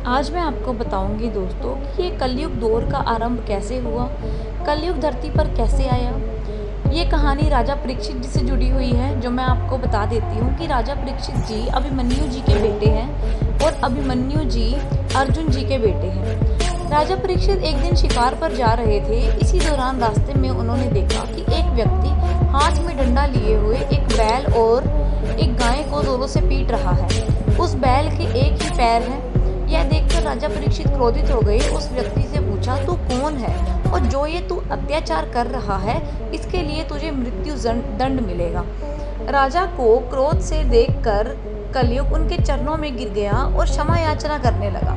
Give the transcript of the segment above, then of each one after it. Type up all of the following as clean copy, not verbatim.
आज मैं आपको बताऊंगी दोस्तों कि ये कलयुग दौर का आरंभ कैसे हुआ, कलयुग धरती पर कैसे आया। ये कहानी राजा परीक्षित जी से जुड़ी हुई है, जो मैं आपको बता देती हूँ कि राजा परीक्षित जी अभिमन्यु जी के बेटे हैं और अभिमन्यु जी अर्जुन जी के बेटे हैं। राजा परीक्षित एक दिन शिकार पर जा रहे थे। इसी दौरान रास्ते में उन्होंने देखा कि एक व्यक्ति हाथ में डंडा लिए हुए एक बैल और एक गाय को जोरों से पीट रहा है। उस बैल के एक ही पैर है। यह देखकर राजा परीक्षित क्रोधित हो गए। उस व्यक्ति से पूछा, तू कौन है और जो ये तू अत्याचार कर रहा है, इसके लिए तुझे मृत्यु दंड मिलेगा। राजा को क्रोध से देखकर कलयुग उनके चरणों में गिर गया और क्षमा याचना करने लगा।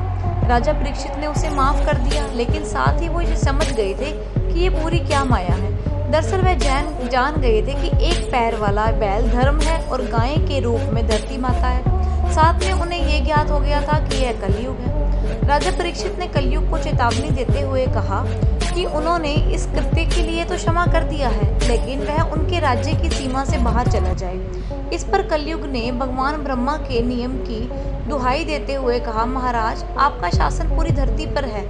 राजा परीक्षित ने उसे माफ कर दिया, लेकिन साथ ही वो ये समझ गए थे कि ये पूरी क्या माया है। दरअसल वह जान गए थे कि एक पैर वाला बैल धर्म है और गाय के रूप में धरती माता है। साथ में उन्हें ये ज्ञात हो गया था कि यह कलयुग है। राजा परीक्षित ने कलयुग को चेतावनी देते हुए कहा कि उन्होंने इस कृत्य के लिए तो क्षमा कर दिया है, लेकिन वह उनके राज्य की सीमा से बाहर चला जाए। इस पर कलयुग ने भगवान ब्रह्मा के नियम की दुहाई देते हुए कहा, महाराज, आपका शासन पूरी धरती पर है,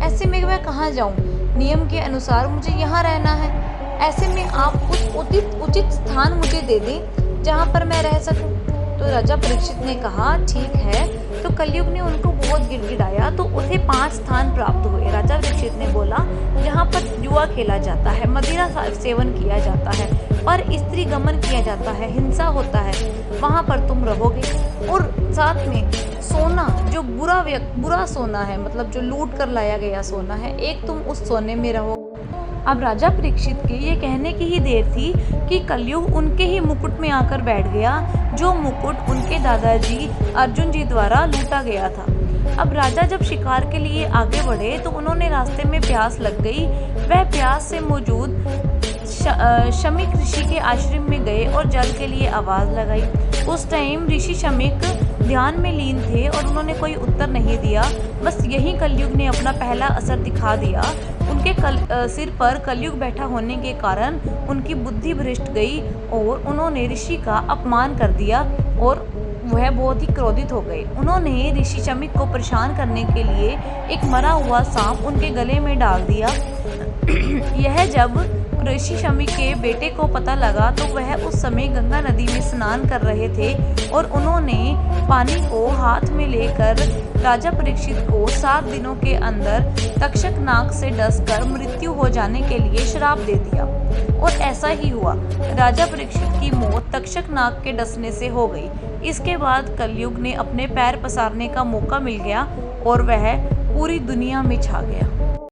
ऐसे में मैं कहाँ जाऊँ? नियम के अनुसार मुझे यहाँ रहना है। ऐसे में आप कुछ उचित स्थान मुझे दे दें जहाँ पर मैं रह सकूं। तो राजा परीक्षित ने कहा, ठीक है। तो कलयुग ने उनको बहुत गिड़गिड़ाया तो उसे 5 स्थान प्राप्त हुए। राजा परीक्षित ने बोला, जहाँ पर जुआ खेला जाता है, मदिरा सेवन किया जाता है, पर स्त्री गमन किया जाता है, हिंसा होता है, वहाँ पर तुम रहोगे। और साथ में सोना, जो बुरा सोना है, मतलब जो लूट कर लाया गया सोना है, एक तुम उस सोने में रहो। अब राजा परीक्षित के ये कहने की ही देर थी कि कलयुग उनके ही मुकुट में आकर बैठ गया, जो मुकुट उनके दादाजी अर्जुन जी द्वारा लूटा गया था। अब राजा जब शिकार के लिए आगे बढ़े तो उन्होंने रास्ते में प्यास लग गई। वह प्यास से मौजूद शमीक ऋषि के आश्रम में गए और जल के लिए आवाज लगाई। उस टाइम ऋषि शमीक ध्यान में लीन थे और उन्होंने कोई उत्तर नहीं दिया। बस यही कलयुग ने अपना पहला असर दिखा दिया। उनके सिर पर कलयुग बैठा होने के कारण उनकी बुद्धि भ्रष्ट गई और उन्होंने ऋषि का अपमान कर दिया और वह बहुत ही क्रोधित हो गए। उन्होंने ऋषि शमीक को परेशान करने के लिए एक मरा हुआ सांप उनके गले में डाल दिया। यह जब ऋषि शमीक के बेटे को पता लगा तो वह उस समय गंगा नदी में स्नान कर रहे थे और उन्होंने पानी को हाथ में लेकर राजा परीक्षित को 7 दिनों के अंदर तक्षक नाग से डसकर मृत्यु हो जाने के लिए श्राप दे दिया। और ऐसा ही हुआ। राजा परीक्षित की मौत तक्षक नाग के डसने से हो गई। इसके बाद कलयुग ने अपने पैर पसारने का मौका मिल गया और वह पूरी दुनिया में छा गया।